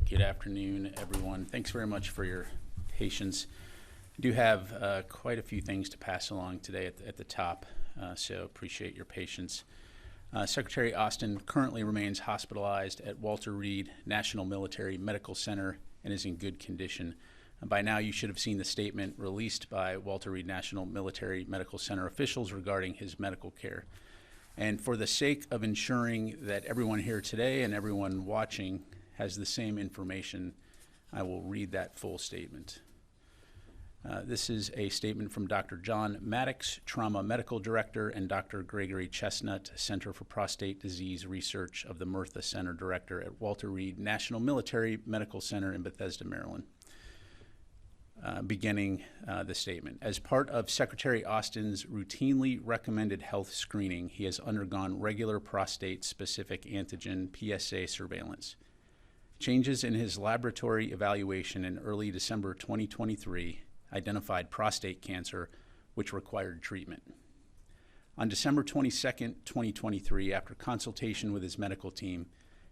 Good afternoon, everyone. Thanks very much for your patience. I do have quite a few things to pass along today at the top, so appreciate your patience. Secretary Austin currently remains hospitalized at Walter Reed National Military Medical Center and is in good condition. By now, you should have seen the statement released by Walter Reed National Military Medical Center officials regarding his medical care. And for the sake of ensuring that everyone here today and everyone watching has the same information, I will read that full statement. This is a statement from Dr. John Maddox, Trauma Medical Director, and Dr. Gregory Chestnut, Center for Prostate Disease Research of the Murtha Center Director at Walter Reed National Military Medical Center in Bethesda, Maryland. Beginning the statement. As part of Secretary Austin's routinely recommended health screening, he has undergone regular prostate-specific antigen PSA surveillance. Changes in his laboratory evaluation in early December 2023 identified prostate cancer, which required treatment. On December 22, 2023, after consultation with his medical team,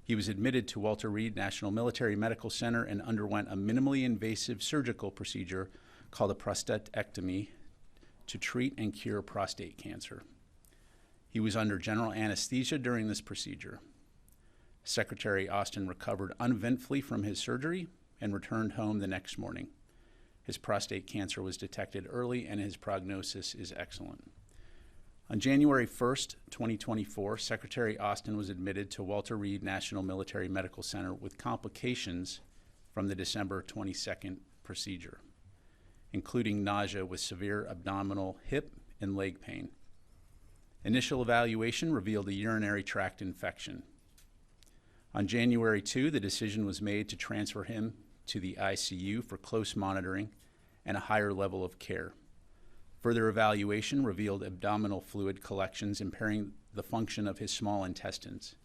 he was admitted to Walter Reed National Military Medical Center and underwent a minimally invasive surgical procedure called a prostatectomy to treat and cure prostate cancer. He was under general anesthesia during this procedure. Secretary Austin recovered uneventfully from his surgery and returned home the next morning. His prostate cancer was detected early and his prognosis is excellent. On January 1st, 2024, Secretary Austin was admitted to Walter Reed National Military Medical Center with complications from the December 22nd procedure, including nausea with severe abdominal, hip, and leg pain. Initial evaluation revealed a urinary tract infection. On January 2, the decision was made to transfer him to the ICU for close monitoring and a higher level of care. Further evaluation revealed abdominal fluid collections impairing the function of his small intestines.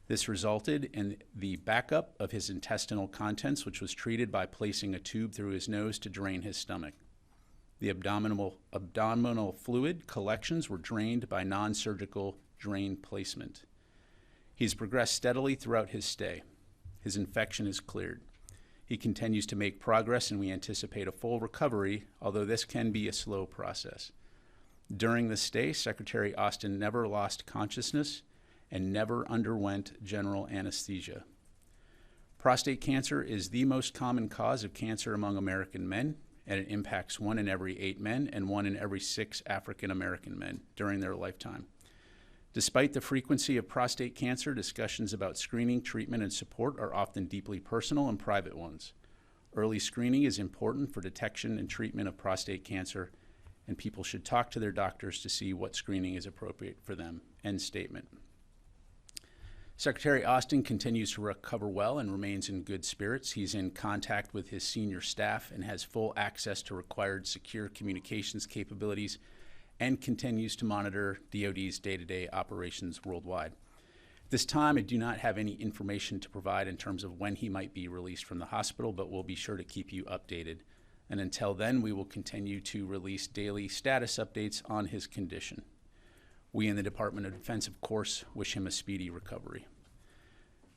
This resulted in the backup of his intestinal contents, which was treated by placing a tube through his nose to drain his stomach. The abdominal fluid collections were drained by non-surgical drain placement. He's progressed steadily throughout his stay. His infection is cleared. He continues to make progress, and we anticipate a full recovery, although this can be a slow process. During the stay, Secretary Austin never lost consciousness and never underwent general anesthesia. Prostate cancer is the most common cause of cancer among American men, and it impacts 1 in every 8 men and 1 in every 6 African American men during their lifetime. Despite the frequency of prostate cancer, discussions about screening, treatment, and support are often deeply personal and private ones. Early screening is important for detection and treatment of prostate cancer, and people should talk to their doctors to see what screening is appropriate for them. End statement. Secretary Austin continues to recover well and remains in good spirits. He's in contact with his senior staff and has full access to required secure communications capabilities and continues to monitor DoD's day-to-day operations worldwide. At this time, I do not have any information to provide in terms of when he might be released from the hospital, but we'll be sure to keep you updated. And until then, we will continue to release daily status updates on his condition. We in the Department of Defense, of course, wish him a speedy recovery.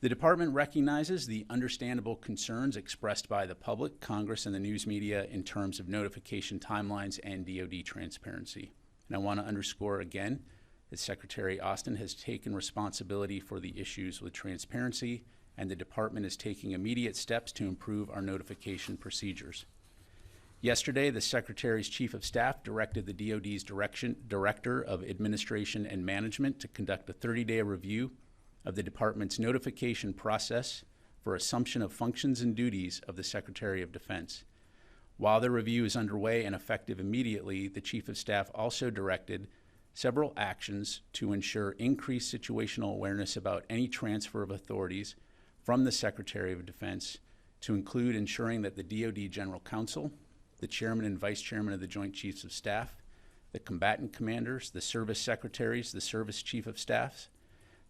The department recognizes the understandable concerns expressed by the public, Congress, and the news media in terms of notification timelines and DoD transparency. And I want to underscore again that Secretary Austin has taken responsibility for the issues with transparency, and the department is taking immediate steps to improve our notification procedures. Yesterday, the Secretary's Chief of Staff directed the DoD's Director of Administration and Management to conduct a 30-day review of the department's notification process for assumption of functions and duties of the Secretary of Defense. While the review is underway and effective immediately, the Chief of Staff also directed several actions to ensure increased situational awareness about any transfer of authorities from the Secretary of Defense, to include ensuring that the DoD General Counsel, the Chairman and Vice Chairman of the Joint Chiefs of Staff, the combatant commanders, the service secretaries, the service chief of staffs,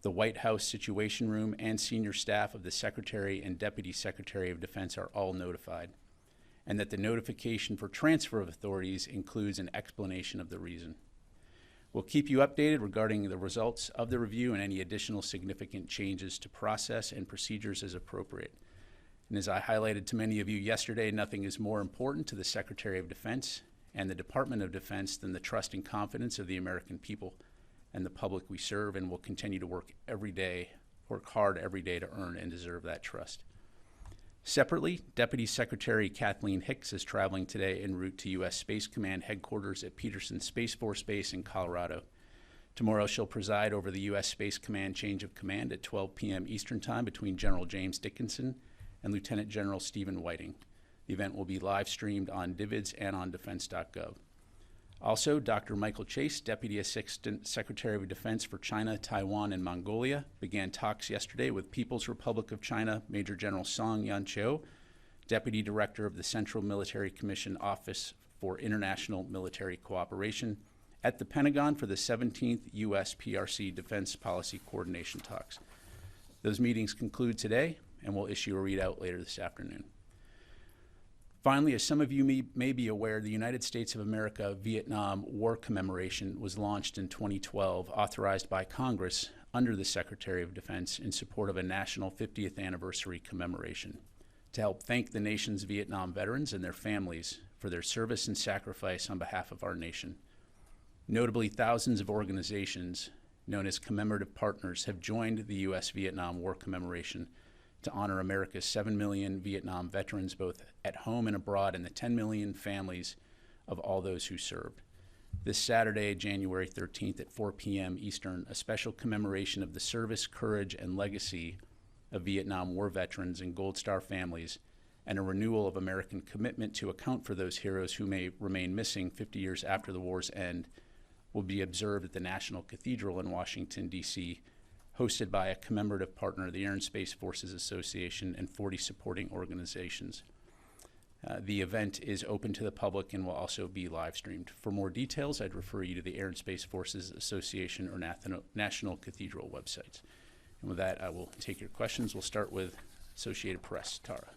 the White House Situation Room, and senior staff of the Secretary and Deputy Secretary of Defense are all notified, and that the notification for transfer of authorities includes an explanation of the reason. We'll keep you updated regarding the results of the review and any additional significant changes to process and procedures as appropriate. And as I highlighted to many of you yesterday, nothing is more important to the Secretary of Defense and the Department of Defense than the trust and confidence of the American people and the public we serve, and will continue to work hard every day to earn and deserve that trust. Separately, Deputy Secretary Kathleen Hicks is traveling today en route to U.S. Space Command headquarters at Peterson Space Force Base in Colorado. Tomorrow she'll preside over the U.S. Space Command change of command at 12 p.m. Eastern Time between General James Dickinson and Lieutenant General Stephen Whiting. The event will be live streamed on Divids and on defense.gov. Also, Dr. Michael Chase, Deputy Assistant Secretary of Defense for China, Taiwan, and Mongolia, began talks yesterday with People's Republic of China Major General Song Yanqiu, Deputy Director of the Central Military Commission Office for International Military Cooperation, at the Pentagon for the 17th U.S. PRC Defense Policy Coordination Talks. Those meetings conclude today, and we'll issue a readout later this afternoon. Finally, as some of you may be aware, the United States of America Vietnam War Commemoration was launched in 2012, authorized by Congress under the Secretary of Defense in support of a national 50th anniversary commemoration to help thank the nation's Vietnam veterans and their families for their service and sacrifice on behalf of our nation. Notably, thousands of organizations known as commemorative partners have joined the U.S. Vietnam War Commemoration to honor America's 7 million Vietnam veterans, both at home and abroad, and the 10 million families of all those who served. This Saturday, January 13th at 4 p.m. Eastern, a special commemoration of the service, courage, and legacy of Vietnam War veterans and Gold Star families, and a renewal of American commitment to account for those heroes who may remain missing 50 years after the war's end, will be observed at the National Cathedral in Washington, D.C., hosted by a commemorative partner, the Air and Space Forces Association, and 40 supporting organizations. The event is open to the public and will also be live streamed. For more details, I'd refer you to the Air and Space Forces Association or National Cathedral websites. And with that, I will take your questions. We'll start with Associated Press. Tara.